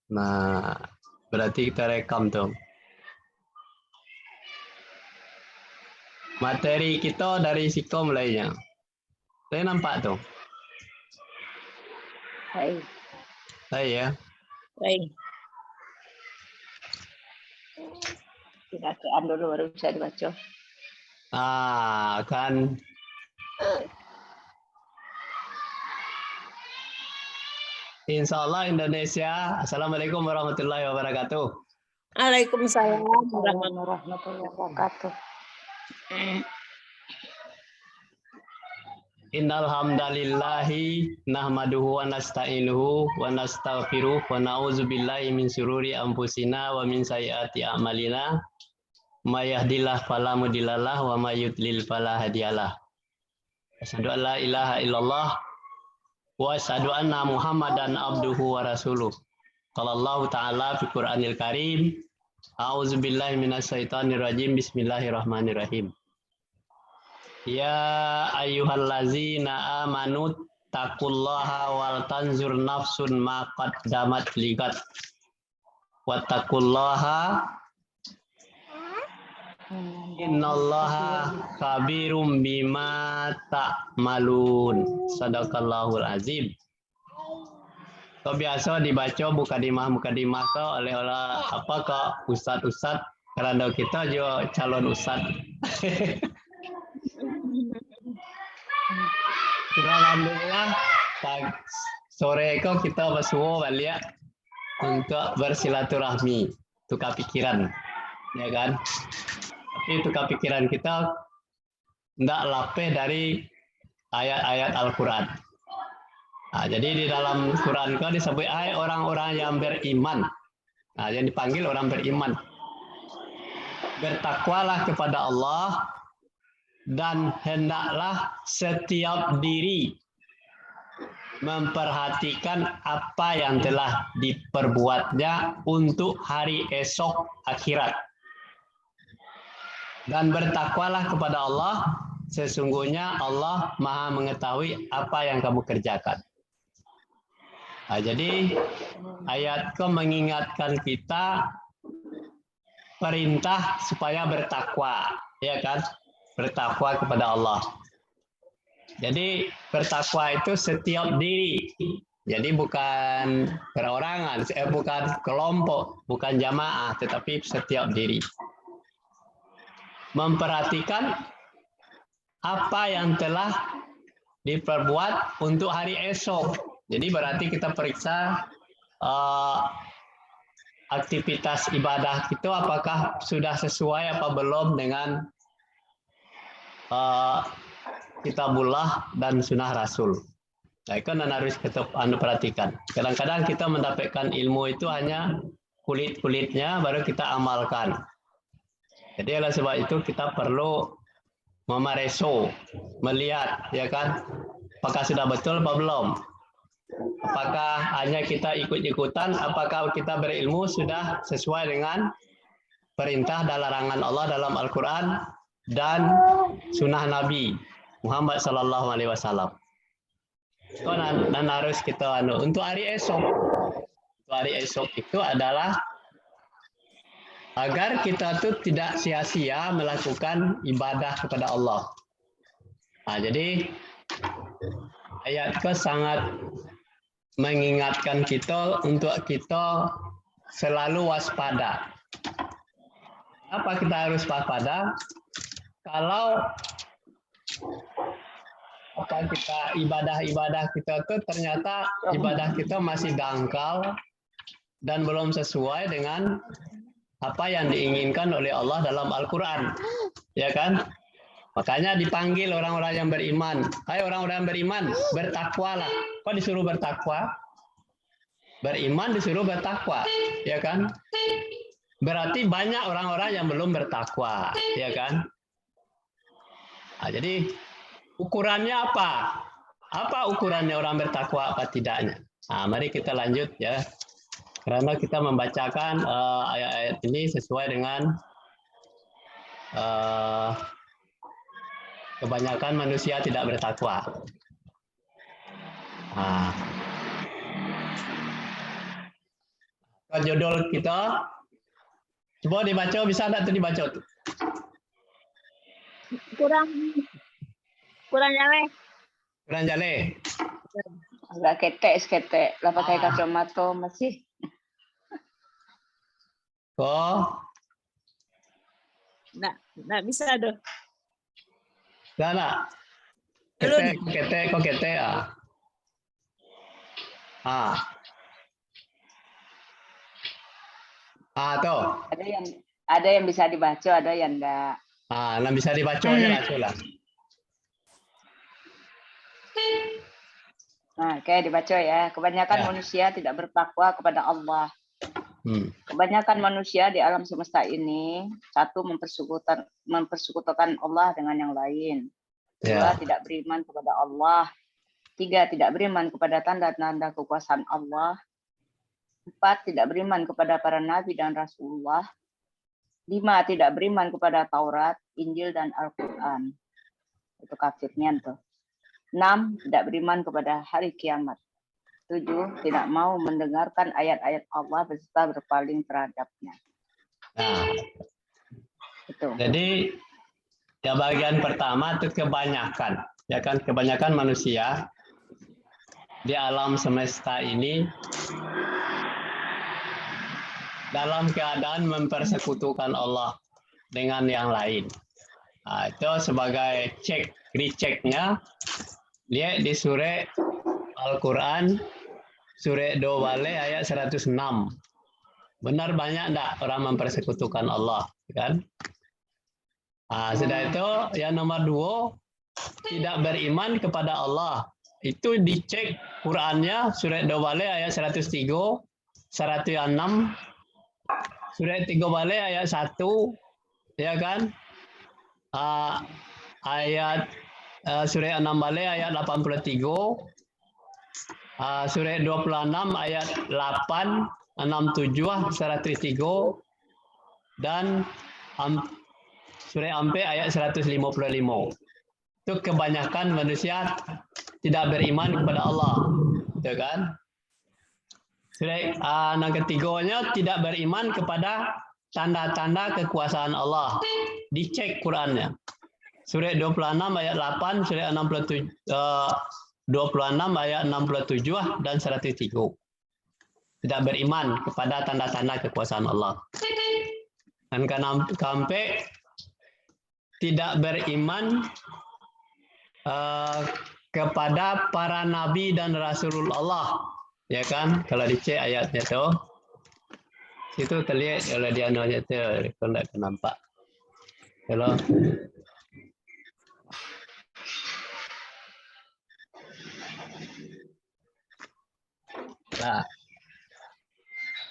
Nah, berarti kita rekam tuh. Materi kita dari Siko mulainya. Saya nampak tuh. Baik. Baik ya. Baik. Bacaan dulu baru bisa dibaca. Ah, kan. Insya Allah Indonesia. Assalamualaikum warahmatullahi wabarakatuh. Waalaikumsalam warahmatullahi wabarakatuh. Innal hamdalillahi nahmaduhu wa nasta'inuhu wa nastaghfiruh wa na'udzu billahi min syururi anfusina wa min sayyiati a'malina. May yahdihillahu fala mudhillalah wa may yudlil fala hadiyalah. Asyhadu an la ilaha illallah wa asyhadu anna Muhammadan abduhu wa rasuluh. Qala Allah ta'ala fi Qur'anil Karim. A'udzu billahi minasyaitonir rajim. Bismillahirrahmanirrahim. Ya ayyuhallazina amanu taqullaha wal tanzur nafsun ma qaddamat ligat. Wattaqullaha innallaha khabirum bima ta'malun. Sadaqallahul azim. So biasa dibaca mukadimah kau oleh apa kok ustad karena kita juga calon ustad. Alhamdulillah sore kau kita bersuah balik untuk bersilaturahmi, tukar pikiran, ya kan? Tapi tukar pikiran kita tidak lapeh dari ayat-ayat Al-Quran. Nah, jadi di dalam Quran kau disebut orang-orang yang beriman. Nah, yang dipanggil orang beriman. Bertakwalah kepada Allah dan hendaklah setiap diri memperhatikan apa yang telah diperbuatnya untuk hari esok akhirat. Dan bertakwalah kepada Allah, sesungguhnya Allah Maha mengetahui apa yang kamu kerjakan. Nah, jadi ayatku mengingatkan kita perintah supaya bertakwa, ya kan? Bertakwa kepada Allah. Jadi bertakwa itu setiap diri. Jadi bukan perorangan, bukan kelompok, bukan jamaah, tetapi setiap diri. Memperhatikan apa yang telah diperbuat untuk hari esok. Jadi berarti kita periksa aktivitas ibadah itu apakah sudah sesuai apa belum dengan kitabullah dan sunnah Rasul. Nah, itu harus kita perhatikan. Kadang-kadang kita mendapatkan ilmu itu hanya kulit-kulitnya baru kita amalkan. Jadi oleh sebab itu kita perlu memareso, melihat, ya kan, apakah sudah betul apa belum. Apakah hanya kita ikut-ikutan, apakah kita berilmu sudah sesuai dengan perintah dan larangan Allah dalam Al-Quran dan sunnah Nabi Muhammad Sallallahu Alaihi Wasallam. Dan harus kita untuk hari esok. Untuk hari esok itu adalah agar kita tuh tidak sia-sia melakukan ibadah kepada Allah. Nah, jadi ayat ke sangat mengingatkan kita untuk kita selalu waspada. Apa kita harus waspada? Kalau kita ibadah kita tuh ternyata ibadah kita masih dangkal dan belum sesuai dengan apa yang diinginkan oleh Allah dalam Al-Quran, ya kan? Makanya dipanggil orang-orang yang beriman. Hai orang-orang yang beriman, bertakwalah. Kok disuruh bertakwa? Beriman disuruh bertakwa, ya kan? Berarti banyak orang-orang yang belum bertakwa, ya kan? Nah, jadi ukurannya apa? Apa ukurannya orang bertakwa apa tidaknya? Nah, mari kita lanjut ya. Karena kita membacakan ayat-ayat ini sesuai dengan kebanyakan manusia tidak bertakwa. Nah, judul kita. Coba dibaca, bisa enggak tuh dibaca tuh? Kurang jale. Kurang jale. Agak ketek. Lah pakai Ah. kacamata masih. Kok? Nggak bisa doh. Dah nak. Belum. Kok ketek ah. Ah. Tuh. Ada yang bisa dibaca, ada yang enggak. Nah bisa dibaca aja lah, coba. Nah, oke dibaca ya. Kebanyakan Ya. manusia tidak bertakwa kepada Allah. Kebanyakan manusia di alam semesta ini, satu mempersekutukan Allah dengan yang lain. Dua, Ya. tidak beriman kepada Allah. Tiga, tidak beriman kepada tanda-tanda kekuasaan Allah. Empat, tidak beriman kepada para nabi dan Rasulullah. Lima, tidak beriman kepada Taurat, Injil, dan Al-Quran. Itu kafirnya tuh. 6, tidak beriman kepada hari kiamat. 7, tidak mau mendengarkan ayat-ayat Allah beserta berpaling terhadapnya. Nah, Itu. jadi ya bagian pertama itu kebanyakan, ya kan, kebanyakan manusia di alam semesta ini dalam keadaan mempersekutukan Allah dengan yang lain. Nah, itu sebagai rechecknya, lihat di surah Al-Quran, surah Dowale ayat 106. Benar banyak enggak orang mempersekutukan Allah, kan? Sudah itu yang nomor 2, tidak beriman kepada Allah. Itu dicek Qurannya, surat Dowale ayat 103, 106, surat 3 Bale ayat 1, ya kan? Ayat surat 6 Bale ayat 83, surat 26 ayat 8, 67, 103, dan surat Ampe ayat 155. Itu kebanyakan manusia tidak beriman kepada Allah, ya kan? Surat yang ketiganya tidak beriman kepada tanda-tanda kekuasaan Allah. Dicek Qurannya. Surat 26 ayat 8, surat 26 ayat 67 dan 103. Tidak beriman kepada tanda-tanda kekuasaan Allah. Dan sampai tidak beriman kepada para nabi dan Rasulullah, ya kan? Kalau dicek ayatnya tuh, itu terlihat oleh dia nanya tuh, kalau tidak nampak. Kalau nah,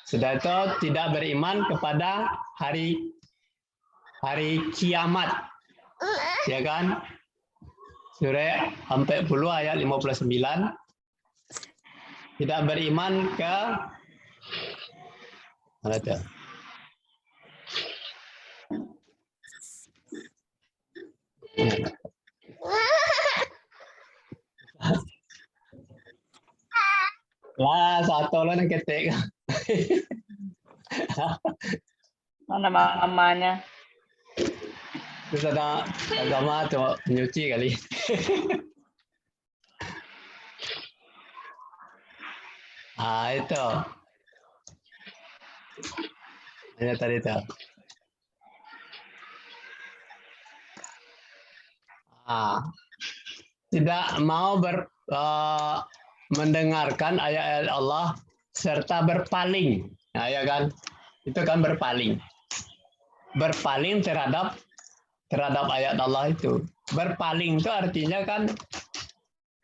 sudah itu tidak beriman kepada hari kiamat, ya kan? Surah 40 ayat 59. Tidak beriman ke mana itu? Lah, satu lah yang ketik. Mana mamanya? Terus ada agama atau menyuci kali. Itu. Ini tadi itu. Tidak mau mendengarkan ayat-ayat Allah serta berpaling. Nah, ya kan? Itu kan berpaling. Berpaling terhadap ayat Allah itu. Berpaling itu artinya kan